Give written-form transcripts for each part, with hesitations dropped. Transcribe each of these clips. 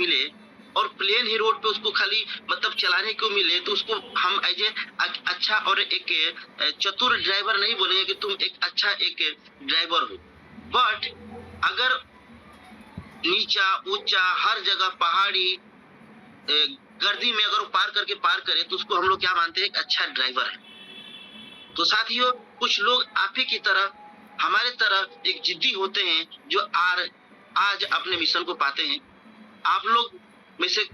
मिले और प्लेन ही रोड पे उसको खाली मतलब चलाने को मिले, तो उसको हम एज ए अच्छा और एक चतुर ड्राइवर नहीं बोलेंगे कि तुम एक अच्छा एक ड्राइवर हो। बट अगर नीचा ऊंचा हर जगह पहाड़ी गर्दी में अगर वो पार करे तो उसको हम लोग क्या मानते हैं, एक अच्छा ड्राइवर है। तो साथियों, कुछ लोग आप ही की तरह हमारे तरह एक जिद्दी होते हैं जो आज अपने मिशन को पाते हैं। आप लोग में से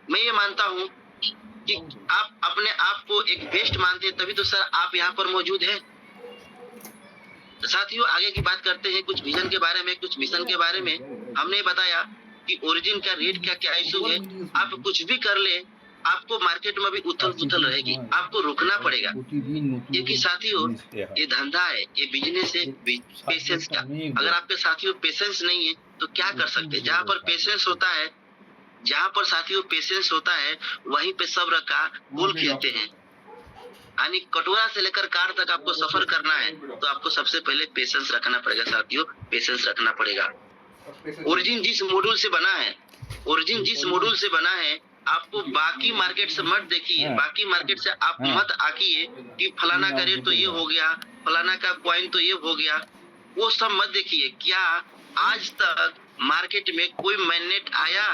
मैं ये मानता हूँ कि आप अपने आप को एक बेस्ट मानते हैं, तभी तो सर आप यहाँ पर मौजूद हैं। तो साथियों, आगे की बात करते हैं कुछ विजन के बारे में, कुछ मिशन के बारे में। हमने बताया कि ओरिजिन का रेट क्या इशू है। आप कुछ भी कर ले, आपको मार्केट में भी उथल पुथल रहेगी, आपको रुकना पड़ेगा, क्योंकि साथियों ये धंधा है, ये बिजनेस है पेशेंस का। अगर आपके साथियों पेशेंस नहीं है तो क्या कर सकते हैं। जहाँ पर पेशेंस होता है, जहाँ पर साथियों पेशेंस होता है, वहीं पे सब्र का फूल खिलते हैं। यानी कटोरा से लेकर कार तक आपको सफर करना है तो आपको सबसे पहले पेशेंस रखना पड़ेगा साथियों, पेशेंस रखना पड़ेगा। ओरिजिन जिस मॉड्यूल से बना है, ओरिजिन जिस मॉड्यूल से बना है, आपको बाकी मार्केट से मत देखिए, बाकी मार्केट से आप मत आकिए कि फलाना का रेट तो ये हो गया, फलाना का कॉइन तो ये हो गया, वो सब मत देखिए। क्या आज तक मार्केट में कोई मैग्नेट आया?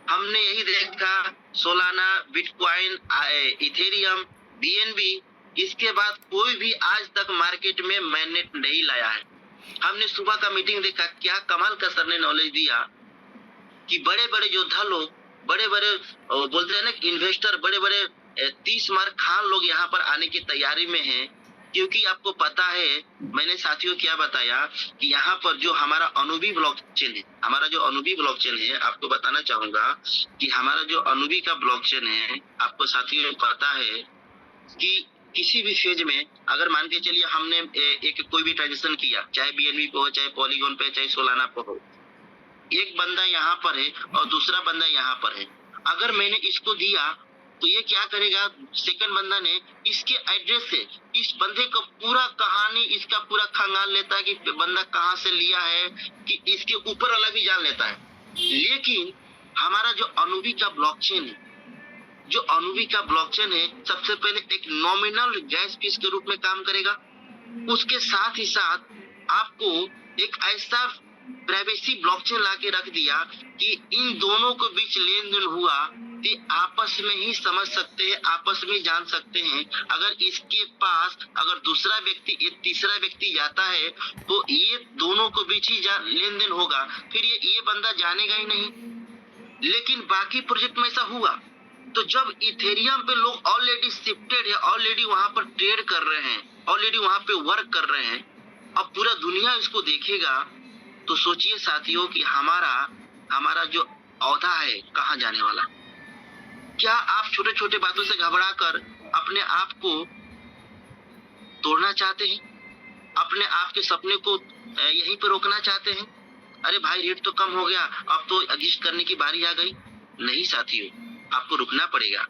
हमने यही देखा सोलाना, बिटकॉइन, इथेरियम, बीएनबी, इसके बाद कोई भी आज तक मार्केट में मैग्नेट नहीं लाया है। हमने सुबह का मीटिंग देखा, क्या कमाल का सर ने नॉलेज दिया कि बड़े बड़े योद्धा लोग, बड़े बड़े बोलते हैं ना इन्वेस्टर, बड़े बड़े 30 मार खान लोग यहाँ पर आने की तैयारी में हैं। क्योंकि आपको पता है, मैंने साथियों क्या बताया कि यहाँ पर जो हमारा अनुबी ब्लॉकचेन है, हमारा जो अनुबी ब्लॉकचेन है, आपको बताना चाहूंगा कि हमारा जो अनुबी का ब्लॉकचेन है, आपको साथियों पता है कि किसी भी फेज में अगर मान के चलिए हमने एक कोई भी ट्रांजेक्शन किया, चाहे बीएनबी पे हो, चाहे पॉलीगॉन पे, चाहे सोलाना पे हो, एक बंदा यहाँ पर है और दूसरा बंदा यहाँ पर है। अगर मैंने इसको दिया तो ये क्या करेगा, सेकंड बंदा ने इसके एड्रेस से इस बंदे का पूरा कहानी, इसका पूरा खंगाल लेता है कि बंदा कहाँ से लिया है, कि इसके ऊपर वाला भी जान लेता है। लेकिन हमारा जो अनुबी का ब्लॉकचेन है, जो अनुबी का ब्लॉकचेन है, सबसे पहले एक नॉमिनल गैस फीस के रूप में काम करेगा। उसके साथ ही साथ आपको एक ऐसा प्राइवेसी ब्लॉकचेन लाके रख दिया कि इन दोनों के बीच लेन देन हुआ कि आपस में ही समझ सकते हैं, आपस में जान सकते हैं। अगर इसके पास अगर दूसरा व्यक्ति, एक तीसरा व्यक्ति जाता है तो ये दोनों के बीच ही लेन देन होगा, फिर ये बंदा जानेगा ही नहीं। लेकिन बाकी प्रोजेक्ट में ऐसा हुआ, तो जब इथेरियम पे लोग ऑलरेडी शिफ्टेड है, ऑलरेडी वहां पर ट्रेड कर रहे हैं, ऑलरेडी वहां पे वर्क कर रहे हैं, अब पूरा दुनिया इसको देखेगा, तो सोचिए साथियों कि हमारा जो औधा है कहाँ जाने वाला। क्या आप छोटे छोटे बातों से घबरा कर अपने आप को तोड़ना चाहते हैं, अपने आप के सपने को यहीं पर रोकना चाहते हैं? अरे भाई रेट तो कम हो गया, अब तो अगिस्ट करने की बारी आ गई। नहीं साथियों, आपको रुकना पड़ेगा,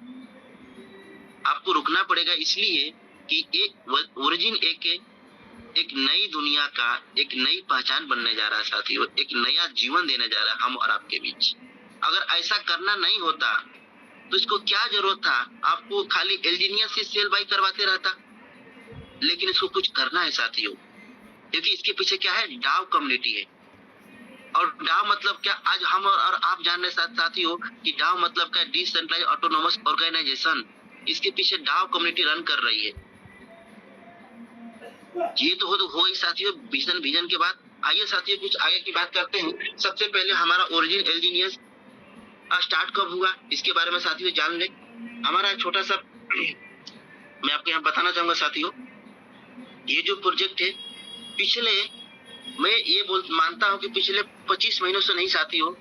आपको रुकना पड़ेगा, इसलिए कि ओरिजिन एक नई दुनिया का एक नई पहचान बनने जा रहा है साथियों, एक नया जीवन देने जा रहा है हम और आपके बीच। अगर ऐसा करना नहीं होता तो इसको क्या जरूरत था, आपको खाली एल्जीनियस से सेल बाई करवाते रहता। लेकिन इसको कुछ करना है साथियों, क्योंकि इसके पीछे क्या है, डाव कम्युनिटी है। और डाव मतलब क्या, आज हम और आप जान रहे साथियों कि डाव मतलब क्या, डिसेंट्रलाइज ऑटोनोमस ऑर्गेनाइजेशन। इसके पीछे डाव कम्युनिटी रन कर रही है। ये तो हो गई साथियों विजन के बाद। आइए साथियों कुछ आगे की बात करते हैं। सबसे पहले हमारा ओरिजिन एल्जीनियस स्टार्ट कब हुआ, इसके बारे में साथियों जान ले। हमारा छोटा सा मैं आपको यहाँ बताना चाहूंगा साथियों, ये जो प्रोजेक्ट है पिछले, मैं ये मानता हूँ कि पिछले 25 महीनों से नहीं साथियों,